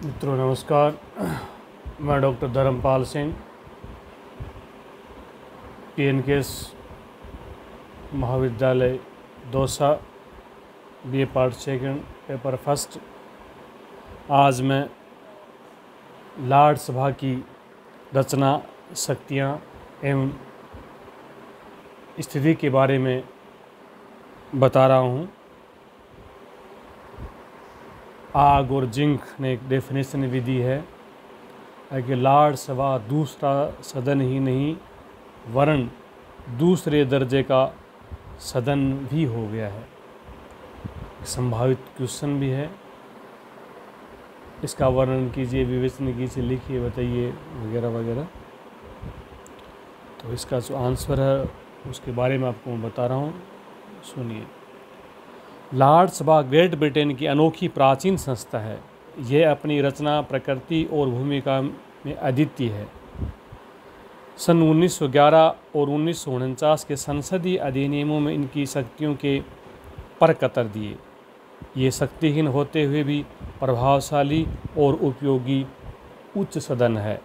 मित्रों नमस्कार। मैं डॉक्टर धर्मपाल सिंह, PNKS महाविद्यालय Dausa, BA part second, paper first. आज मैं लाड सभा की रचना, शक्तियाँ एवं स्थिति के बारे में बता रहा हूँ। आग और जिंक ने एक डेफिनेशन भी दी है कि लाड सभा दूसरा सदन ही नहीं वरन दूसरे दर्जे का सदन भी हो गया है। संभावित क्वेश्चन भी है, इसका वर्णन कीजिए, विवेचन कीजिए, लिखिए, बताइए वगैरह वगैरह। तो इसका जो आंसर है उसके बारे में आपको मैं बता रहा हूँ, सुनिए। लाड सभा ग्रेट ब्रिटेन की अनोखी प्राचीन संस्था है। यह अपनी रचना, प्रकृति और भूमिका में अद्वितीय है। सन 1911 और 1949 के संसदीय अधिनियमों में इनकी शक्तियों के पर कतर दिए। ये शक्तिहीन होते हुए भी प्रभावशाली और उपयोगी उच्च सदन है।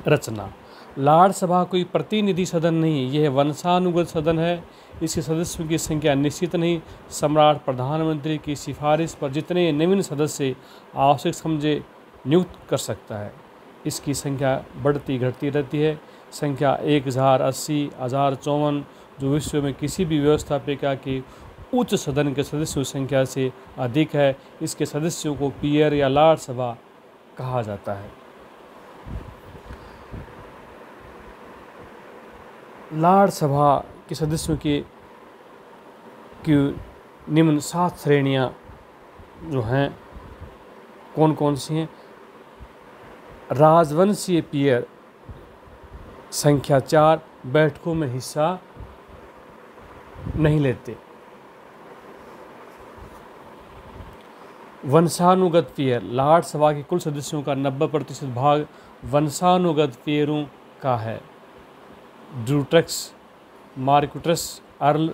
रचना: लाड सभा कोई प्रतिनिधि सदन नहीं, यह वंशानुगत सदन है। इसके सदस्यों की संख्या निश्चित नहीं। सम्राट प्रधानमंत्री की सिफारिश पर जितने नवीन सदस्य आवश्यक समझे नियुक्त कर सकता है। इसकी संख्या बढ़ती घटती रहती है। संख्या 1080, 1054, जो विश्व में किसी भी व्यवस्थापिका के उच्च सदन के सदस्यों की संख्या से अधिक है। इसके सदस्यों को पीयर या लाड सभा कहा जाता है। लाड सभा के सदस्यों की निम्न 7 श्रेणियां जो हैं, कौन कौन सी हैं? राजवंशीय पीयर संख्या 4 बैठकों में हिस्सा नहीं लेते। वंशानुगत पीयर: लाड सभा के कुल सदस्यों का 90% भाग वंशानुगत पीयरों का है। ड्यूट्रेक्स, मार्क्यूटस, अर्ल,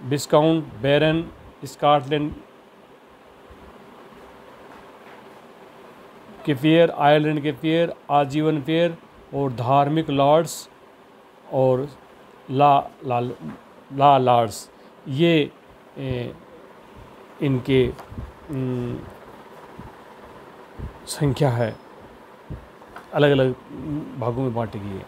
विस्काउंट, बैरन, स्कॉटलैंड के पीयर, आयरलैंड के पीयर, आजीवन पीयर और धार्मिक लॉर्ड्स और ला लॉर्ड्स, ये इनके संख्या है, अलग अलग भागों में बांटी गई है।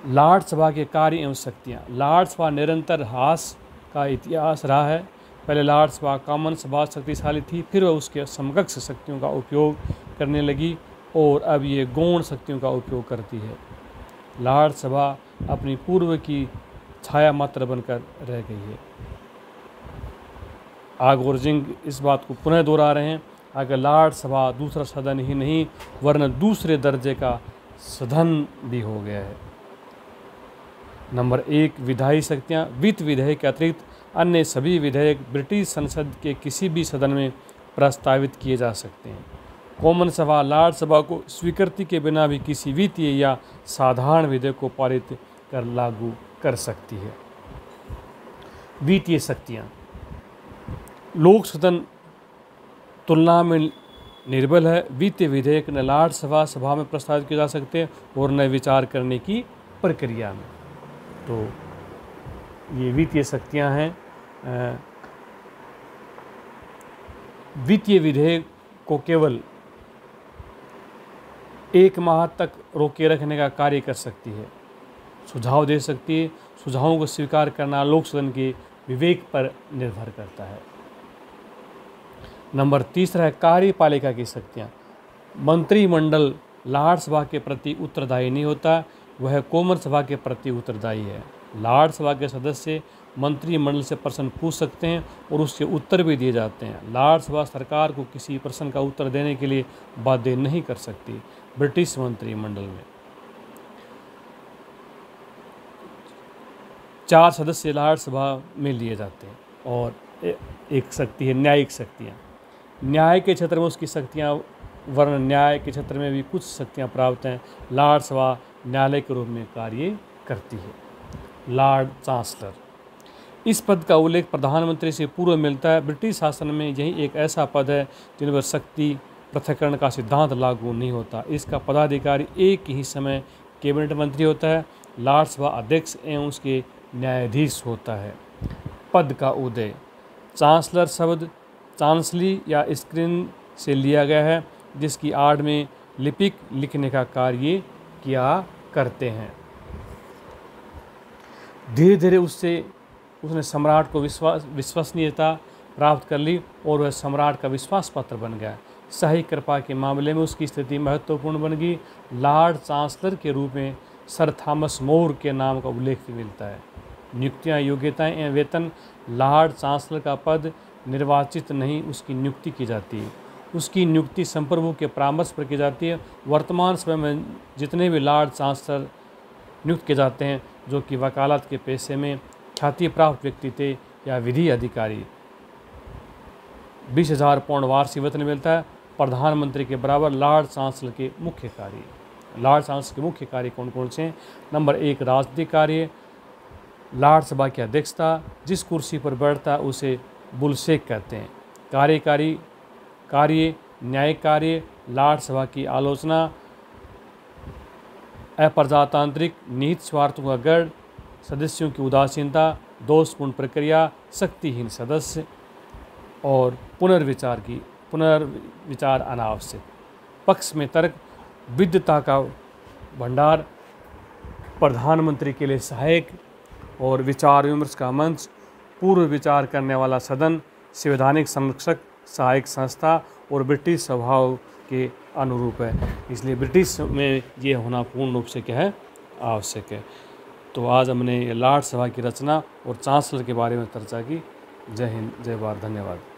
लाड सभा के कार्य एवं शक्तियाँ: लाड सभा निरंतर ह्रास का इतिहास रहा है। पहले लाड सभा कॉमन सभा शक्तिशाली थी, फिर वह उसके समकक्ष शक्तियों का उपयोग करने लगी और अब ये गौण शक्तियों का उपयोग करती है। लाड सभा अपनी पूर्व की छाया मात्र बनकर रह गई है। आग और जिंक इस बात को पुनः दोहरा रहे हैं, अगर लाड सभा दूसरा सदन ही नहीं वरन दूसरे दर्जे का सदन भी हो गया है। नंबर 1, विधायी शक्तियाँ। वित्त विधेयक के अतिरिक्त अन्य सभी विधेयक ब्रिटिश संसद के किसी भी सदन में प्रस्तावित किए जा सकते हैं। कॉमन सभा लाड सभा को स्वीकृति के बिना भी किसी वित्तीय या साधारण विधेयक को पारित कर लागू कर सकती है। वित्तीय शक्तियाँ: लोक सदन तुलना में निर्बल है। वित्तीय विधेयक न लाड सभा में प्रस्तावित किए जा सकते हैं और न विचार करने की प्रक्रिया में। तो ये वित्तीय शक्तियां हैं। वित्तीय विधेयक को केवल 1 माह तक रोके रखने का कार्य कर सकती है, सुझाव दे सकती है। सुझावों को स्वीकार करना लोक सदन के विवेक पर निर्भर करता है। नंबर 3 है कार्यपालिका की शक्तियाँ। मंत्रिमंडल लाड सभा के प्रति उत्तरदायी नहीं होता, वह कॉमन सभा के प्रति उत्तरदायी है। लाड सभा के सदस्य मंत्रिमंडल से प्रश्न पूछ सकते हैं और उसके उत्तर भी दिए जाते हैं। लाड सभा सरकार को किसी प्रश्न का उत्तर देने के लिए बाध्य नहीं कर सकती। ब्रिटिश मंत्रिमंडल में 4 सदस्य लाड सभा में लिए जाते हैं। और एक शक्ति है न्यायिक शक्तियाँ। न्याय के क्षेत्र में उसकी शक्तियाँ, वर्ण न्याय के क्षेत्र में भी कुछ शक्तियाँ प्राप्त हैं। लाड सभा न्यायालय के रूप में कार्य करती है। लॉर्ड चांसलर: इस पद का उल्लेख प्रधानमंत्री से पूर्व मिलता है। ब्रिटिश शासन में यही एक ऐसा पद है जिन पर शक्ति पृथक्करण का सिद्धांत लागू नहीं होता। इसका पदाधिकारी एक ही समय कैबिनेट मंत्री होता है, लॉर्ड सभा अध्यक्ष एवं उसके न्यायाधीश होता है। पद का उदय। चांसलर शब्द चांसली या स्क्रीन से लिया गया है, जिसकी आड़ में लिपिक लिखने का कार्य किया करते हैं। धीरे धीरे उसने सम्राट को विश्वसनीयता प्राप्त कर ली और वह सम्राट का विश्वास पात्र बन गया। शाही कृपा के मामले में उसकी स्थिति महत्वपूर्ण बन गई। लॉर्ड चांसलर के रूप में सर थॉमस मोर के नाम का उल्लेख भी मिलता है। नियुक्तियां, योग्यताएं एवं वेतन। लॉर्ड चांसलर का पद निर्वाचित नहीं, उसकी नियुक्ति की जाती है। उसकी नियुक्ति संप्रभु के परामर्श पर की जाती है। वर्तमान समय में जितने भी लॉर्ड चांसलर नियुक्त किए जाते हैं, जो कि वकालत के पेशे में ख्याति प्राप्त व्यक्ति थे या विधि अधिकारी, 20,000 पाउंड वार्षिक वेतन मिलता है। प्रधानमंत्री के बराबर लॉर्ड चांसलर के मुख्य कार्य। लॉर्ड चांसलर के मुख्य कार्य कौन कौन से हैं? नंबर 1 राजनीतिक कार्य। लॉर्ड सभा की अध्यक्षता, जिस कुर्सी पर बैठता है उसे बुलशेक कहते हैं। कार्यकारी कार्य, न्यायिक कार्य, लॉर्ड सभा की आलोचना, अप्रजातांत्रिक निहित स्वार्थों का गढ़, सदस्यों की उदासीनता, दोषपूर्ण प्रक्रिया, शक्तिहीन सदस्य और पुनर्विचार अनावश्यक। पक्ष में तर्क, विद्वता का भंडार, प्रधानमंत्री के लिए सहायक और विचार विमर्श का मंच, पूर्व विचार करने वाला सदन, संवैधानिक संरक्षक, सहायक संस्था और ब्रिटिश स्वभाव के अनुरूप है। इसलिए ब्रिटिश में ये होना पूर्ण रूप से क्या है? आवश्यक है। तो आज हमने लॉर्ड सभा की रचना और चांसलर के बारे में चर्चा की। जय हिंद, जय भारत, धन्यवाद।